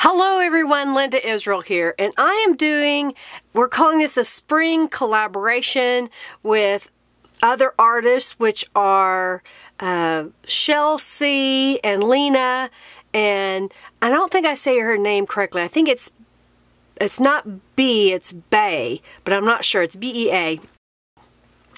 Hello everyone, Linda Israel here, and I am we're calling this a spring collaboration with other artists, which are Chelsea and Lena, and I don't think I say her name correctly. I think it's not B, it's Bay, but I'm not sure. It's B-E-A.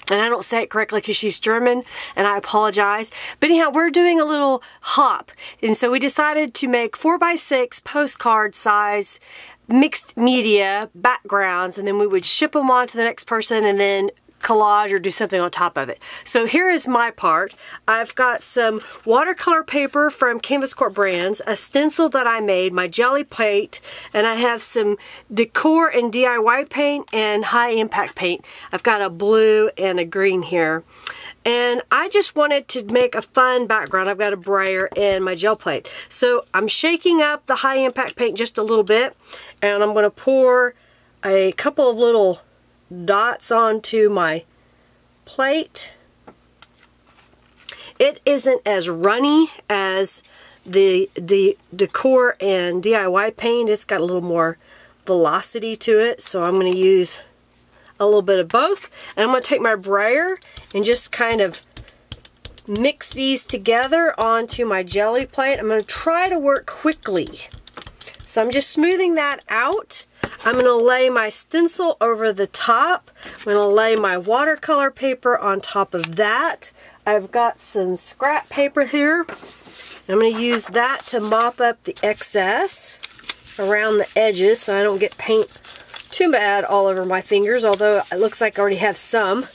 And I don't say it correctly because she's German, and I apologize. But anyhow, we're doing a little hop. And so we decided to make 4x6 postcard size mixed media backgrounds, and then we would ship them on to the next person and then collage or do something on top of it. So here is my part. I've got some watercolor paper from Canvas Corp Brands, a stencil that I made, my jelly plate, and I have some decor and DIY paint and high impact paint. I've got a blue and a green here. And I just wanted to make a fun background. I've got a brayer and my gel plate. So I'm shaking up the high impact paint just a little bit, and I'm going to pour a couple of little dots onto my plate. It isn't as runny as the decor and DIY paint. It's got a little more velocity to it, so I'm going to use a little bit of both. And I'm going to take my brayer and just kind of mix these together onto my jelly plate. I'm going to try to work quickly. So I'm just smoothing that out. I'm going to lay my stencil over the top. I'm going to lay my watercolor paper on top of that. I've got some scrap paper here. I'm going to use that to mop up the excess around the edges so I don't get paint too bad all over my fingers, although it looks like I already have some.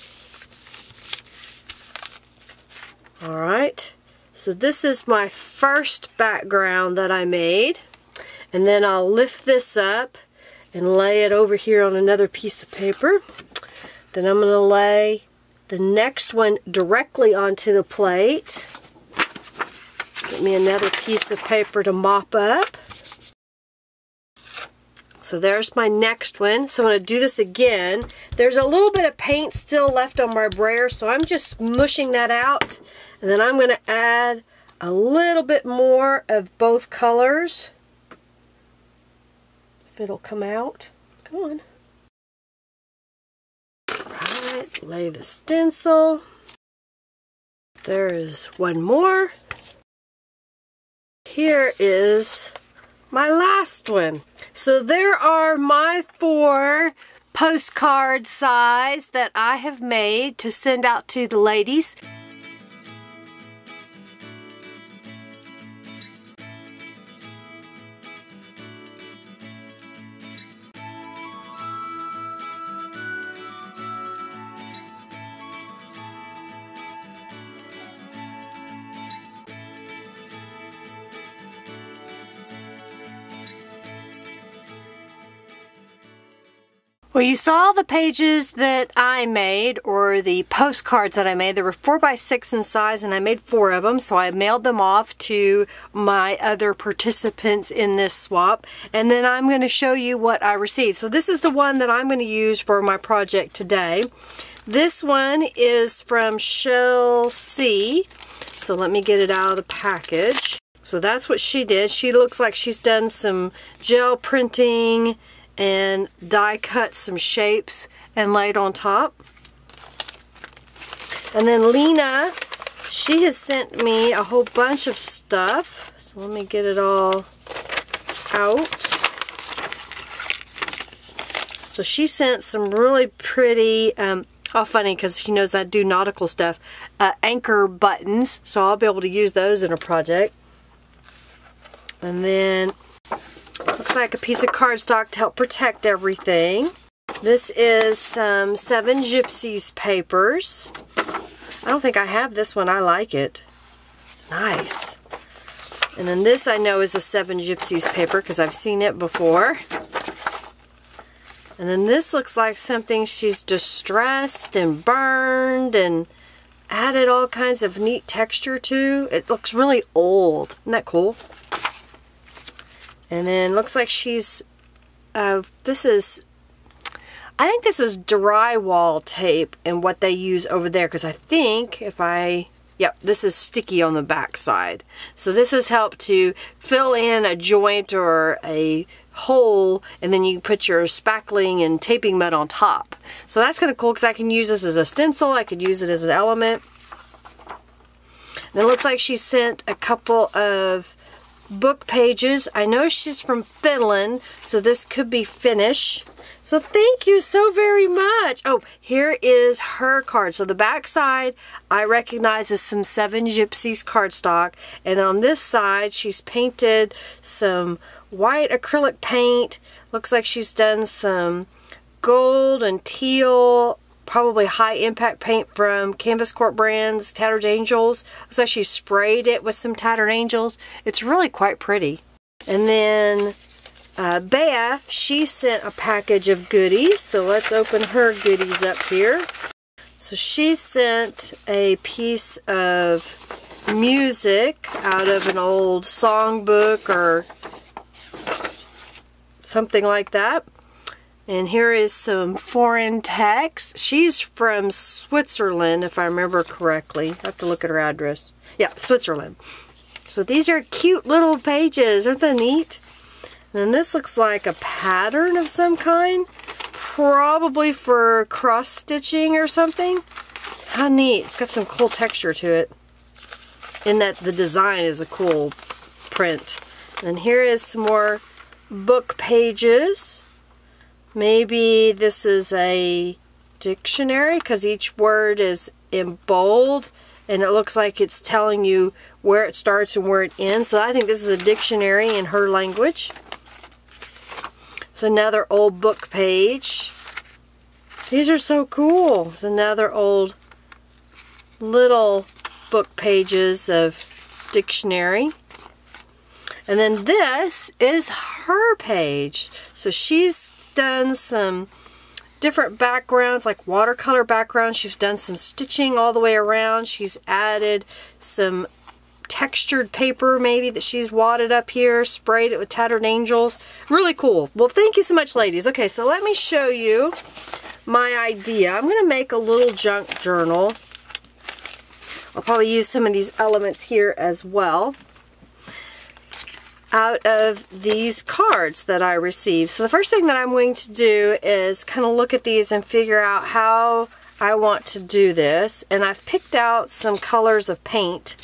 Alright, so this is my first background that I made. And then I'll lift this up and lay it over here on another piece of paper. Then I'm going to lay the next one directly onto the plate. Get me another piece of paper to mop up. So there's my next one. So I'm going to do this again. There's a little bit of paint still left on my brayer, so I'm just mushing that out. And then I'm going to add a little bit more of both colors. If it'll come out. Come on. Alright, lay the stencil. There is one more. Here is my last one. So there are my 4 postcard size that I have made to send out to the ladies. Well, you saw the pages that I made, or the postcards that I made. They were 4x6 in size, and I made 4 of them, so I mailed them off to my other participants in this swap. And then I'm going to show you what I received. So this is the one that I'm going to use for my project today. This one is from Chelsea. So let me get it out of the package. So that's what she did. She looks like she's done some gel printing and die cut some shapes and laid on top. And then Lena, she has sent me a whole bunch of stuff. So let me get it all out. So she sent some really pretty, oh funny because she knows I do nautical stuff, anchor buttons. So I'll be able to use those in a project. And then looks like a piece of cardstock to help protect everything. This is some 7 Gypsies papers. I don't think I have this one. I like it. Nice. And then this I know is a 7 Gypsies paper because I've seen it before. And then this looks like something she's distressed and burned and added all kinds of neat texture to. It looks really old. Isn't that cool? And then looks like she's, I think this is drywall tape and what they use over there, because I think if I Yep, this is sticky on the back side. So this has helped to fill in a joint or a hole, and then you put your spackling and taping mud on top. So that's kind of cool because I can use this as a stencil. I could use it as an element. And it looks like she sent a couple of book pages. I know she's from Finland, so this could be Finnish. So thank you so very much. Oh, here is her card. So the back side I recognize as some Seven Gypsies cardstock. And then on this side she's painted some white acrylic paint. Looks like she's done some gold and teal, probably high impact paint from Canvas Corp brands, Tattered Angels. Looks like she sprayed it with some Tattered Angels. It's really quite pretty. And then Bea, she sent a package of goodies, so let's open her goodies up here. So she sent a piece of music out of an old songbook or something like that. And here is some foreign text. She's from Switzerland, if I remember correctly. I have to look at her address. Yeah, Switzerland. So these are cute little pages. Aren't they neat? And then this looks like a pattern of some kind, probably for cross stitching or something. How neat. It's got some cool texture to it, in that the design is a cool print. And here is some more book pages. Maybe this is a dictionary because each word is in bold and it looks like it's telling you where it starts and where it ends. So I think this is a dictionary in her language. It's another old book page. These are so cool. It's another old little book pages of dictionary. And then this is her page. So she's done some different backgrounds, like watercolor backgrounds. She's done some stitching all the way around. She's added some textured paper maybe that she's wadded up here, sprayed it with Tattered Angels. Really cool. Well, thank you so much, ladies. Okay, so let me show you my idea. I'm going to make a little junk journal. I'll probably use some of these elements here as well out of these cards that I received. So the first thing that I'm going to do is kind of look at these and figure out how I want to do this. And I've picked out some colors of paint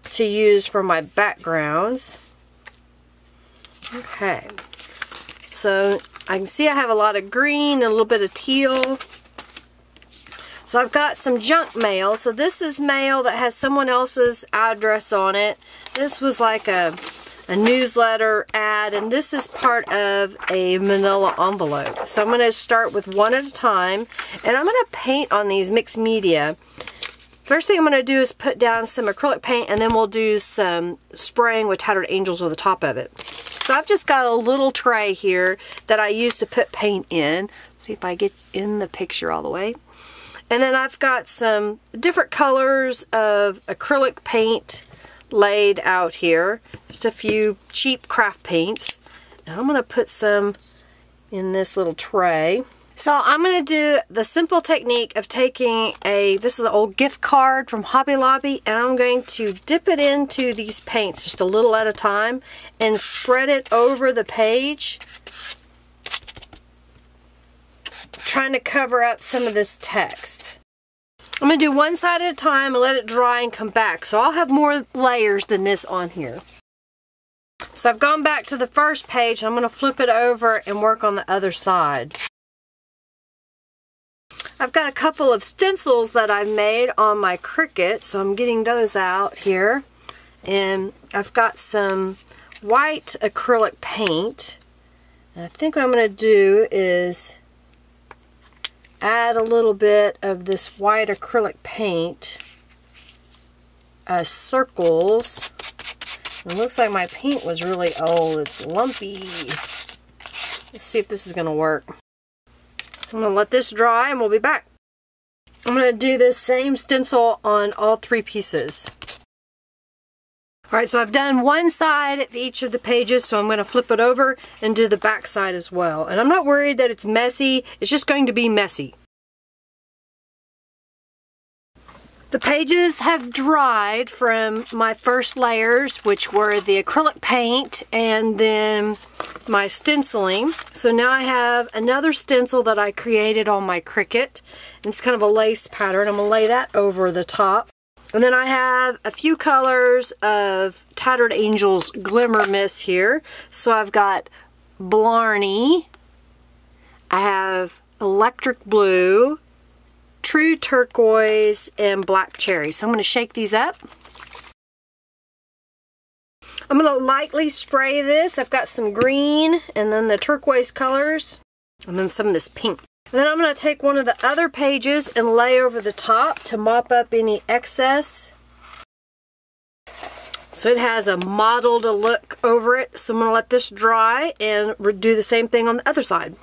to use for my backgrounds. Okay, so I can see I have a lot of green and a little bit of teal. So I've got some junk mail. So this is mail that has someone else's address on it. This was like a newsletter ad, and this is part of a manila envelope. So I'm going to start with one at a time, and I'm going to paint on these mixed media. First thing I'm going to do is put down some acrylic paint, and then we'll do some spraying with Tattered Angels over the top of it. So I've just got a little tray here that I use to put paint in. Let's see if I get in the picture all the way. And then I've got some different colors of acrylic paint laid out here. Just a few cheap craft paints. And I'm going to put some in this little tray. So I'm going to do the simple technique of taking this is an old gift card from Hobby Lobby, and I'm going to dip it into these paints just a little at a time and spread it over the page, trying to cover up some of this text. I'm going to do one side at a time and let it dry and come back. So I'll have more layers than this on here. So I've gone back to the first page. I'm going to flip it over and work on the other side. I've got a couple of stencils that I've made on my Cricut, so I'm getting those out here. And I've got some white acrylic paint. And I think what I'm going to do is add a little bit of this white acrylic paint as circles. It looks like my paint was really old. It's lumpy. Let's see if this is going to work. I'm going to let this dry and we'll be back. I'm going to do this same stencil on all three pieces. Alright, so I've done one side of each of the pages, so I'm going to flip it over and do the back side as well. And I'm not worried that it's messy, it's just going to be messy. The pages have dried from my first layers, which were the acrylic paint and then my stenciling. So now I have another stencil that I created on my Cricut. And it's kind of a lace pattern. I'm going to lay that over the top. And then I have a few colors of Tattered Angels Glimmer Mist here. So I've got Blarney. I have Electric Blue, True Turquoise, and Black Cherry. So I'm going to shake these up. I'm going to lightly spray this. I've got some green and then the turquoise colors and then some of this pink. And then I'm going to take one of the other pages and lay over the top to mop up any excess. So it has a mottled look over it. So I'm going to let this dry and do the same thing on the other side.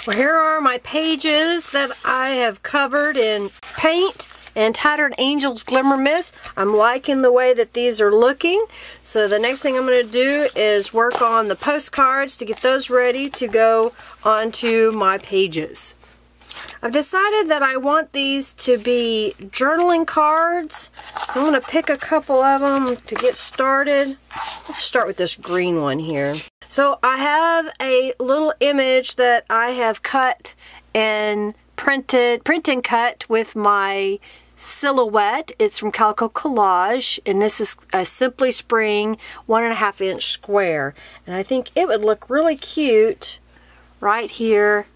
Well, here are my pages that I have covered in paint and Tattered Angels Glimmer Mist. I'm liking the way that these are looking. So the next thing I'm going to do is work on the postcards to get those ready to go onto my pages. I've decided that I want these to be journaling cards. So I'm going to pick a couple of them to get started. Let's start with this green one here. So I have a little image that I have cut and print and cut with my silhouette. It's from Calico Collage, and this is a Simply Spring 1.5 inch square. And I think it would look really cute right here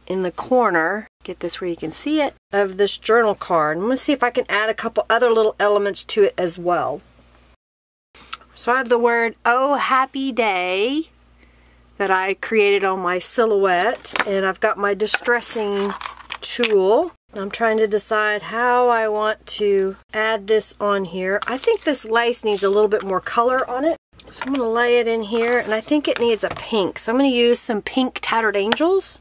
in the corner. Get this where you can see it, of this journal card. I'm going to see if I can add a couple other little elements to it as well. So I have the word "Oh Happy Day" that I created on my silhouette, and I've got my distressing tool. I'm trying to decide how I want to add this on here. I think this lace needs a little bit more color on it. So I'm going to lay it in here, and I think it needs a pink. So I'm going to use some pink Tattered Angels,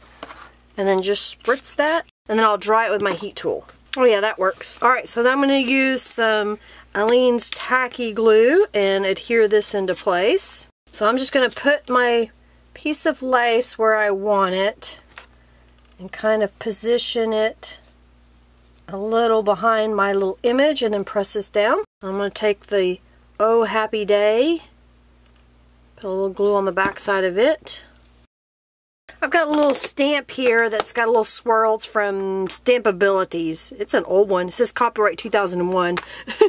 and then just spritz that, and then I'll dry it with my heat tool. Oh yeah, that works. Alright, so then I'm going to use some Aleene's Tacky Glue and adhere this into place. So I'm just going to put my piece of lace where I want it and kind of position it a little behind my little image and then press this down. I'm going to take the "Oh Happy Day," put a little glue on the back side of it. I've got a little stamp here that's got a little swirls from Stampabilities. It's an old one. It says copyright 2001,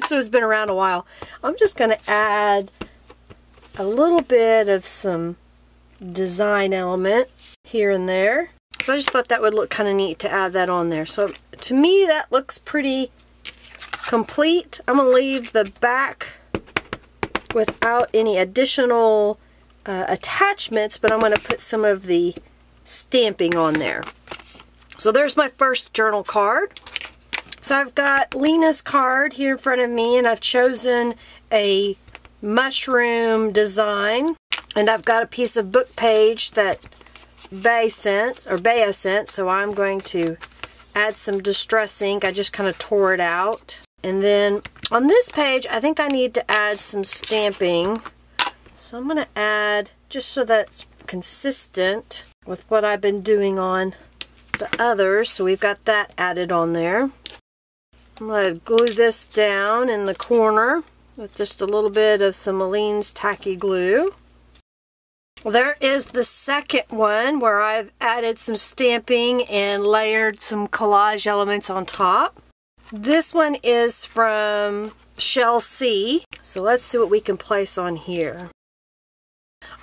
so it's been around a while. I'm just going to add a little bit of some design element here and there. So I just thought that would look kind of neat to add that on there. So to me that looks pretty complete. I'm going to leave the back without any additional attachments, but I'm going to put some of the stamping on there. So there's my first journal card. So I've got Lena's card here in front of me, and I've chosen a mushroom design, and I've got a piece of book page that Bea sent, so I'm going to add some Distress ink. I just kind of tore it out. And then on this page I think I need to add some stamping, so I'm going to add, just so that's consistent with what I've been doing on the others. So we've got that added on there. I'm going to glue this down in the corner with just a little bit of some Aleene's Tacky Glue. Well, there is the second one where I've added some stamping and layered some collage elements on top. This one is from Shell C. So let's see what we can place on here.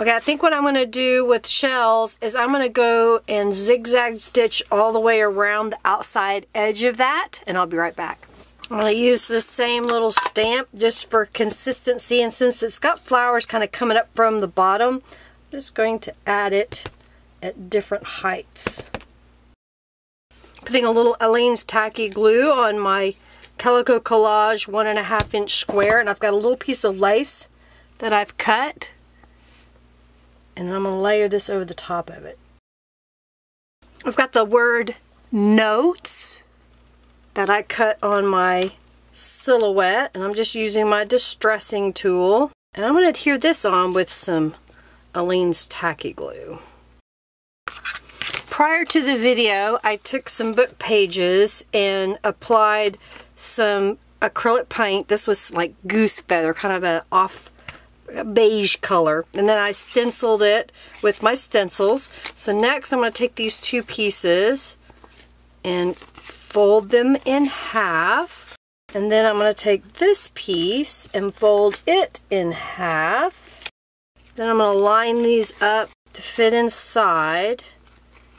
Okay, I think what I'm going to do with shells is I'm going to go and zigzag stitch all the way around the outside edge of that, and I'll be right back. I'm going to use the same little stamp just for consistency, and since it's got flowers kind of coming up from the bottom, I'm just going to add it at different heights. Putting a little Aleene's Tacky Glue on my Calico Collage 1.5 inch square, and I've got a little piece of lace that I've cut. And then I'm going to layer this over the top of it. I've got the word "Notes" that I cut on my silhouette, and I'm just using my distressing tool. And I'm going to adhere this on with some Aleene's Tacky Glue. prior to the video, I took some book pages and applied some acrylic paint. This was like goose feather, kind of an off beige color. And then I stenciled it with my stencils. So next I'm going to take these two pieces and fold them in half. And then I'm going to take this piece and fold it in half. Then I'm going to line these up to fit inside.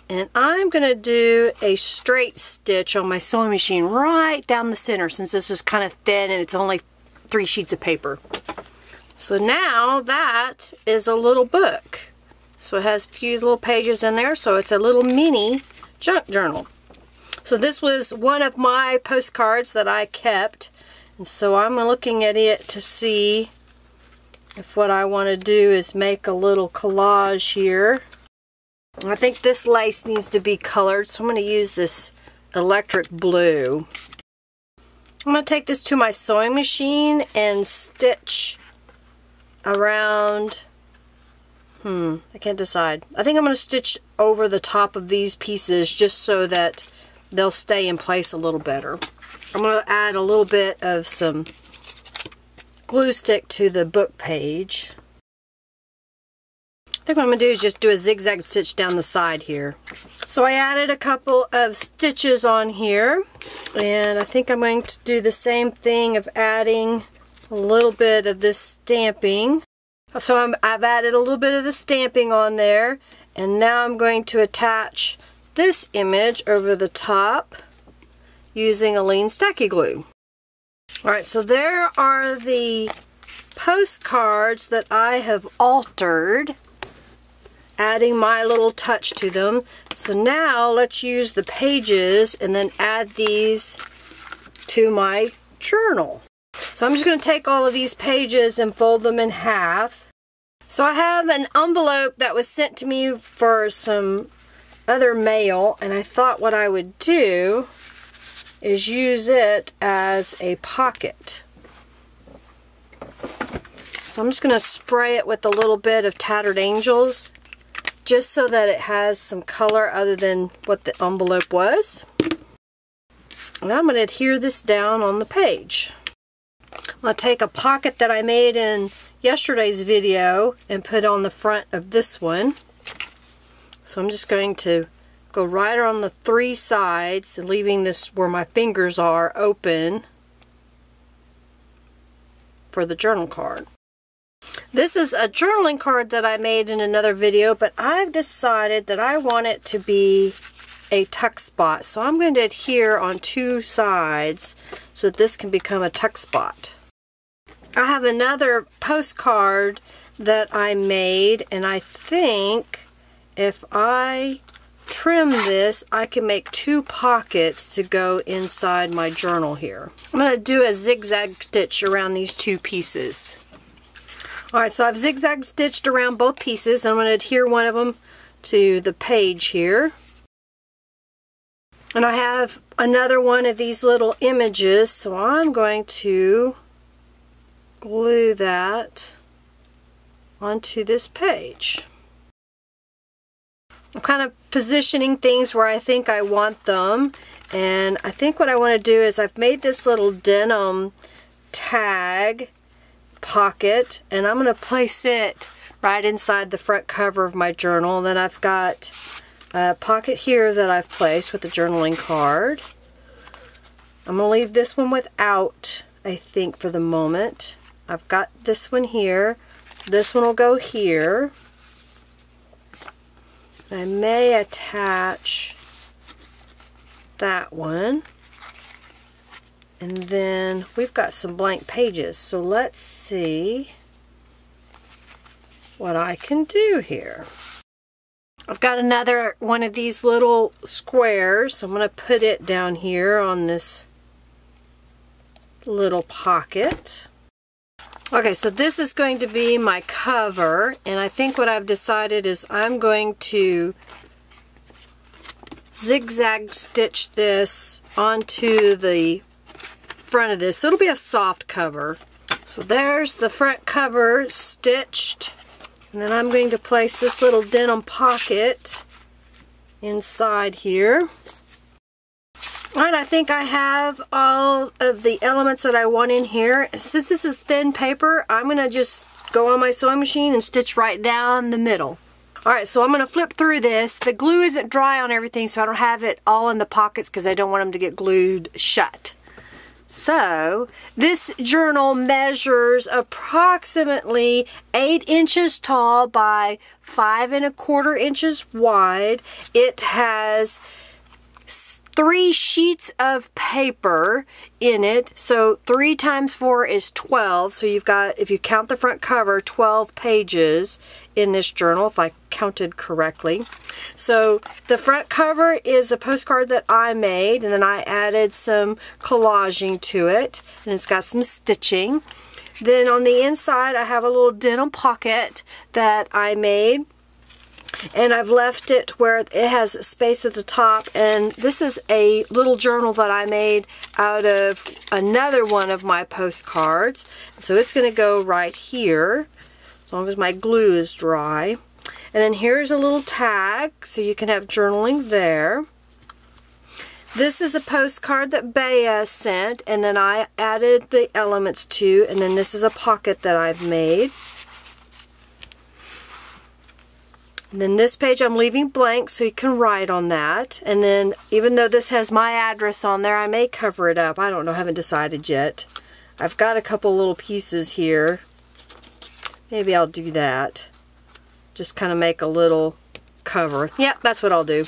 And I'm going to do a straight stitch on my sewing machine right down the center, since this is kind of thin and it's only 3 sheets of paper. So now that is a little book. So it has a few little pages in there, so it's a little mini junk journal. So this was one of my postcards that I kept, and so I'm looking at it to see if what I want to do is make a little collage here. I think this lace needs to be colored, so I'm going to use this electric blue. I'm going to take this to my sewing machine and stitch around, I can't decide. I think I'm going to stitch over the top of these pieces just so that they'll stay in place a little better. I'm going to add a little bit of some glue stick to the book page. I think what I'm going to do is just do a zigzag stitch down the side here. So I added a couple of stitches on here, and I think I'm going to do the same thing of adding a little bit of this stamping. So I've added a little bit of the stamping on there, and now I'm going to attach this image over the top using a lean stacky glue. Alright, so there are the postcards that I have altered, adding my little touch to them. So now let's use the pages and then add these to my journal. So I'm just going to take all of these pages and fold them in half. So I have an envelope that was sent to me for some other mail, and I thought what I would do is use it as a pocket. So I'm just going to spray it with a little bit of Tattered Angels, just so that it has some color other than what the envelope was. And I'm going to adhere this down on the page. I'm going to take a pocket that I made in yesterday's video and put on the front of this one. So I'm just going to go right on the 3 sides, and leaving this where my fingers are open for the journal card. This is a journaling card that I made in another video, but I've decided that I want it to be a tuck spot. So I'm going to adhere on 2 sides so that this can become a tuck spot. I have another postcard that I made, and I think if I trim this, I can make 2 pockets to go inside my journal here. I'm going to do a zigzag stitch around these 2 pieces. Alright, so I've zigzag stitched around both pieces. I'm going to adhere one of them to the page here. And I have another one of these little images, so I'm going to glue that onto this page. I'm kind of positioning things where I think I want them, and I think what I want to do is I've made this little denim tag pocket, and I'm going to place it right inside the front cover of my journal. And then I've got a pocket here that I've placed with the journaling card. I'm going to leave this one without, I think, for the moment. I've got this one here. This one will go here. I may attach that one. And then we've got some blank pages, so let's see what I can do here. I've got another one of these little squares, so I'm going to put it down here on this little pocket. Okay, so this is going to be my cover, and I think what I've decided is I'm going to zigzag stitch this onto the front of this, so it'll be a soft cover. So there's the front cover stitched, and then I'm going to place this little denim pocket inside here. Alright, I think I have all of the elements that I want in here. Since this is thin paper, I'm going to just go on my sewing machine and stitch right down the middle. Alright, so I'm going to flip through this. The glue isn't dry on everything, so I don't have it all in the pockets because I don't want them to get glued shut. So, this journal measures approximately 8 inches tall by 5 1/4 inches wide. It has 3 sheets of paper in it, so 3 times 4 is 12. So you've got, if you count the front cover, 12 pages in this journal, if I counted correctly. So the front cover is the postcard that I made, and then I added some collaging to it, and it's got some stitching. Then on the inside, I have a little denim pocket that I made. And I've left it where it has space at the top, and this is a little journal that I made out of another one of my postcards. So it's going to go right here, as long as my glue is dry. And then here's a little tag, so you can have journaling there. This is a postcard that Bea sent, and then I added the elements to, and then this is a pocket that I've made. And then this page I'm leaving blank so you can write on that. And then even though this has my address on there, I may cover it up. I don't know, haven't decided yet. I've got a couple little pieces here. Maybe I'll do that. Just kind of make a little cover. Yep, that's what I'll do.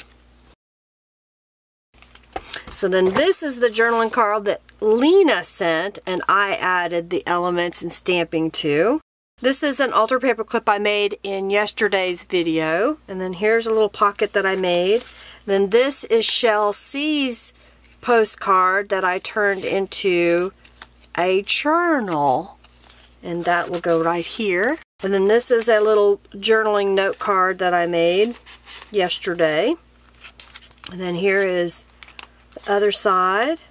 So then this is the journaling card that Lena sent, and I added the elements and stamping to. This is an altar paper clip I made in yesterday's video. And then here's a little pocket that I made. Then this is Shell C's postcard that I turned into a journal. And that will go right here. And then this is a little journaling note card that I made yesterday. And then here is the other side.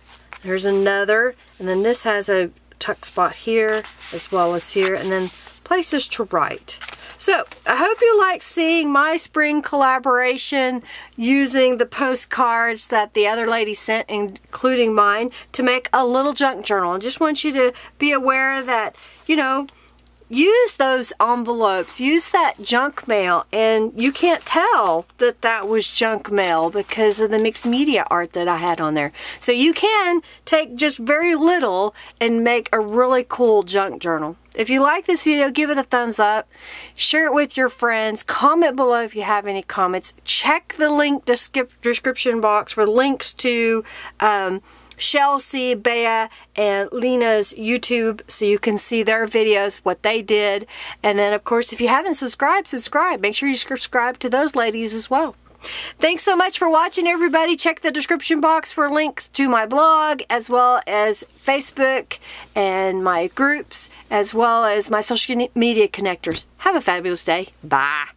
There's another. And then this has a tuck spot here as well as here. And then places to write. So, I hope you like seeing my spring collaboration using the postcards that the other lady sent, including mine, to make a little junk journal. I just want you to be aware that, you know, use those envelopes, use that junk mail, and you can't tell that that was junk mail because of the mixed media art that I had on there. So you can take just very little and make a really cool junk journal. If you like this video, give it a thumbs up, share it with your friends, comment below if you have any comments, check the link description box for links to Shell C, Bea, and Lena's YouTube so you can see their videos, what they did. And then, of course, if you haven't subscribed, subscribe. Make sure you subscribe to those ladies as well. Thanks so much for watching, everybody. Check the description box for links to my blog, as well as Facebook and my groups, as well as my social media connectors. Have a fabulous day. Bye.